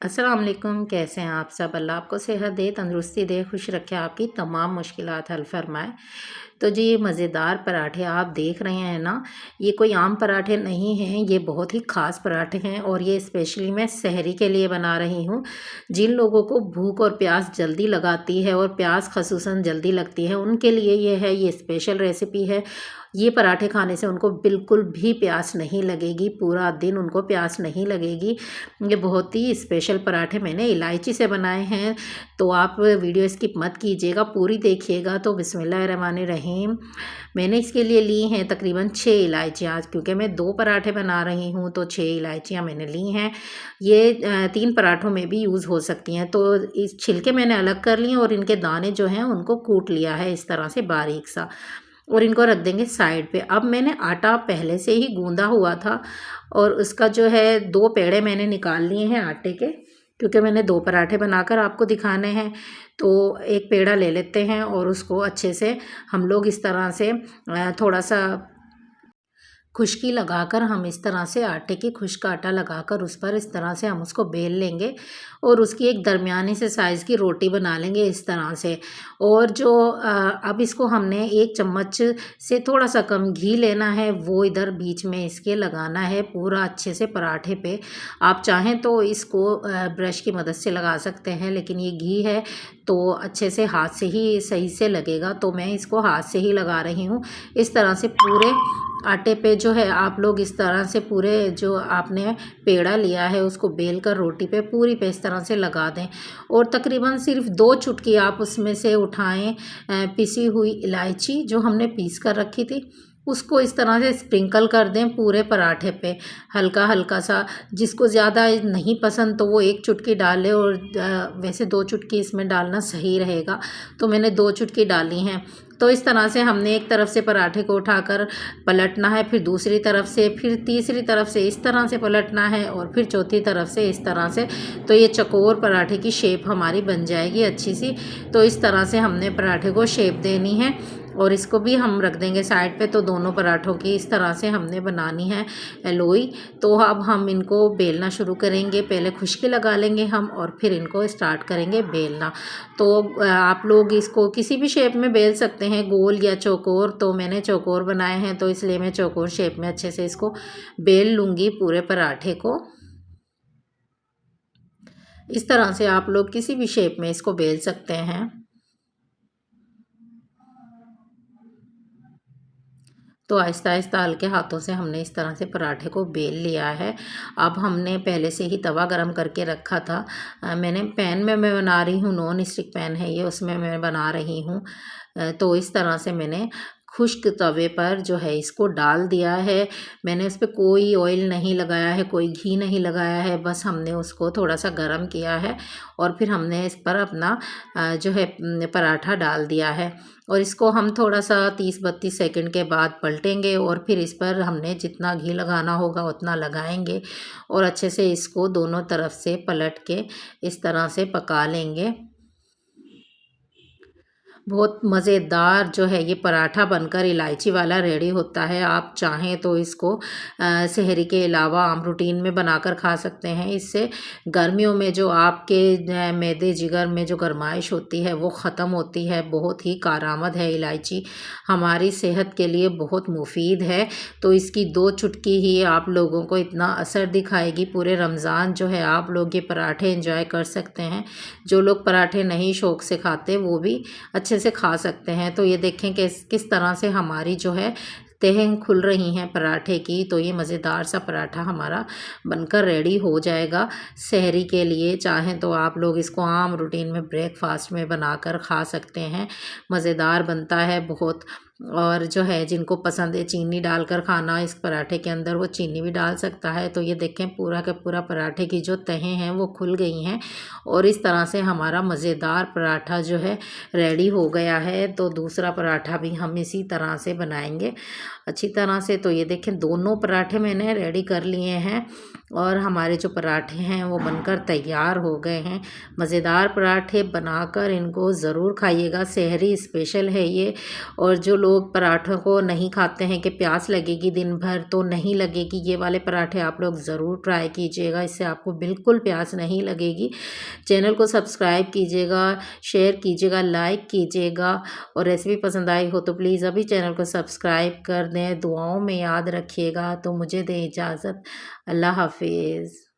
अस्सलाम वालेकुम। कैसे हैं आप सब? अल्लाह आपको सेहत दे, तंदुरुस्ती दे, खुश रखे, आपकी तमाम मुश्किलात हल फरमाए। तो जी ये मज़ेदार पराठे आप देख रहे हैं ना, ये कोई आम पराठे नहीं हैं, ये बहुत ही ख़ास पराठे हैं और ये स्पेशली मैं सहरी के लिए बना रही हूँ। जिन लोगों को भूख और प्यास जल्दी लगाती है और प्यास ख़ुसूसन जल्दी लगती है, उनके लिए ये है, ये स्पेशल रेसिपी है। ये पराठे खाने से उनको बिल्कुल भी प्यास नहीं लगेगी, पूरा दिन उनको प्यास नहीं लगेगी। ये बहुत ही स्पेशल पराठे मैंने इलायची से बनाए हैं, तो आप वीडियो स्किप मत कीजिएगा, पूरी देखिएगा। तो बिस्मिल्लाहिर्रहमानिर्रहीम। मैंने इसके लिए ली हैं तकरीबन 6 इलायचियाँ, क्योंकि मैं 2 पराठे बना रही हूँ तो 6 इलायचियाँ मैंने ली हैं। ये 3 पराठों में भी यूज़ हो सकती हैं। तो इस छिलके मैंने अलग कर लिए और इनके दाने जो हैं उनको कूट लिया है इस तरह से बारीक सा, और इनको रख देंगे साइड पे। अब मैंने आटा पहले से ही गूँधा हुआ था और उसका जो है 2 पेड़े मैंने निकाल लिए हैं आटे के, क्योंकि मैंने 2 पराठे बनाकर आपको दिखाने हैं। तो एक पेड़ा ले लेते हैं और उसको अच्छे से हम लोग इस तरह से थोड़ा-सा खुश्की लगाकर, हम इस तरह से आटे की खुश्क आटा लगाकर उस पर इस तरह से हम उसको बेल लेंगे और उसकी एक दरमियानी से साइज़ की रोटी बना लेंगे इस तरह से। और जो अब इसको हमने 1 चम्मच से थोड़ा सा कम घी लेना है, वो इधर बीच में इसके लगाना है पूरा अच्छे से पराठे पे। आप चाहें तो इसको ब्रश की मदद से लगा सकते हैं, लेकिन ये घी है तो अच्छे से हाथ से ही सही से लगेगा, तो मैं इसको हाथ से ही लगा रही हूँ। इस तरह से पूरे आटे पे जो है आप लोग इस तरह से पूरे जो आपने पेड़ा लिया है उसको बेल कर रोटी पे पूरी पे इस तरह से लगा दें, और तकरीबन सिर्फ 2 चुटकी आप उसमें से उठाएं पिसी हुई इलायची जो हमने पीस कर रखी थी, उसको इस तरह से स्प्रिंकल कर दें पूरे पराठे पे हल्का हल्का सा। जिसको ज़्यादा नहीं पसंद तो वो 1 चुटकी डाले, और वैसे 2 चुटकी इसमें डालना सही रहेगा, तो मैंने 2 चुटकी डाली हैं। तो इस तरह से हमने एक तरफ से पराठे को उठाकर पलटना है, फिर दूसरी तरफ से, फिर तीसरी तरफ से इस तरह से पलटना है, और फिर चौथी तरफ से इस तरह से। तो ये चकोर पराठे की शेप हमारी बन जाएगी अच्छी सी। तो इस तरह से हमने पराठे को शेप देनी है और इसको भी हम रख देंगे साइड पे। तो दोनों पराठों की इस तरह से हमने बनानी है लोई। तो अब हम इनको बेलना शुरू करेंगे, पहले खुश्की लगा लेंगे हम और फिर इनको स्टार्ट करेंगे बेलना। तो आप लोग इसको किसी भी शेप में बेल सकते हैं, गोल या चौकोर। तो मैंने चौकोर बनाए हैं तो इसलिए मैं चौकोर शेप में अच्छे से इसको बेल लूँगी पूरे पराठे को। इस तरह से आप लोग किसी भी शेप में इसको बेल सकते हैं। तो आहिस्ता-आहिस्ता हल्के हाथों से हमने इस तरह से पराठे को बेल लिया है। अब हमने पहले से ही तवा गरम करके रखा था। मैंने पैन में मैं बना रही हूँ, नॉन स्टिक पैन है ये, उसमें मैं बना रही हूँ। तो इस तरह से मैंने खुश्क तवे पर जो है इसको डाल दिया है। मैंने उस पे कोई ऑयल नहीं लगाया है, कोई घी नहीं लगाया है, बस हमने उसको थोड़ा-सा गरम किया है और फिर हमने इस पर अपना जो है पराठा डाल दिया है, और इसको हम थोड़ा-सा 30-32 सेकंड के बाद पलटेंगे और फिर इस पर हमने जितना घी लगाना होगा उतना लगाएंगे और अच्छे से इसको दोनों तरफ से पलट के इस तरह से पका लेंगे। बहुत मज़ेदार जो है ये पराठा बनकर इलायची वाला रेडी होता है। आप चाहें तो इसको सहरी के अलावा आम रूटीन में बनाकर खा सकते हैं। इससे गर्मियों में जो आपके मैदे जिगर में जो गर्माइश होती है वो ख़त्म होती है। बहुत ही कारआमद है इलायची, हमारी सेहत के लिए बहुत मुफीद है। तो इसकी 2 चुटकी ही आप लोगों को इतना असर दिखाएगी। पूरे रमज़ान जो है आप लोग ये पराठे एंजॉय कर सकते हैं। जो लोग पराठे नहीं शौक़ से खाते वो भी अच्छे से खा सकते हैं। तो ये देखें कि किस तरह से हमारी जो है तहें खुल रही हैं पराठे की। तो ये मज़ेदार सा पराठा हमारा बनकर रेडी हो जाएगा सहरी के लिए। चाहें तो आप लोग इसको आम रूटीन में ब्रेकफास्ट में बनाकर खा सकते हैं। मज़ेदार बनता है बहुत, और जो है जिनको पसंद है चीनी डालकर खाना इस पराठे के अंदर, वो चीनी भी डाल सकता है। तो ये देखें पूरा का पूरा पराठे की जो तहें हैं वो खुल गई हैं और इस तरह से हमारा मज़ेदार पराठा जो है रेडी हो गया है। तो दूसरा पराठा भी हम इसी तरह से बनाएंगे अच्छी तरह से। तो ये देखें दोनों पराठे मैंने रेडी कर लिए हैं और हमारे जो पराठे हैं वो बनकर तैयार हो गए हैं। मज़ेदार पराठे बनाकर इनको ज़रूर खाइएगा, शहरी स्पेशल है ये। और जो लोग पराठों को नहीं खाते हैं कि प्यास लगेगी दिन भर, तो नहीं लगेगी। ये वाले पराठे आप लोग ज़रूर ट्राई कीजिएगा, इससे आपको बिल्कुल प्यास नहीं लगेगी। चैनल को सब्सक्राइब कीजिएगा, शेयर कीजिएगा, लाइक कीजिएगा और रेसिपी पसंद आई हो तो प्लीज़ अभी चैनल को सब्सक्राइब कर दें। दुआओं में याद रखिएगा। तो मुझे दें इजाज़त। अल्लाह हाफिज़।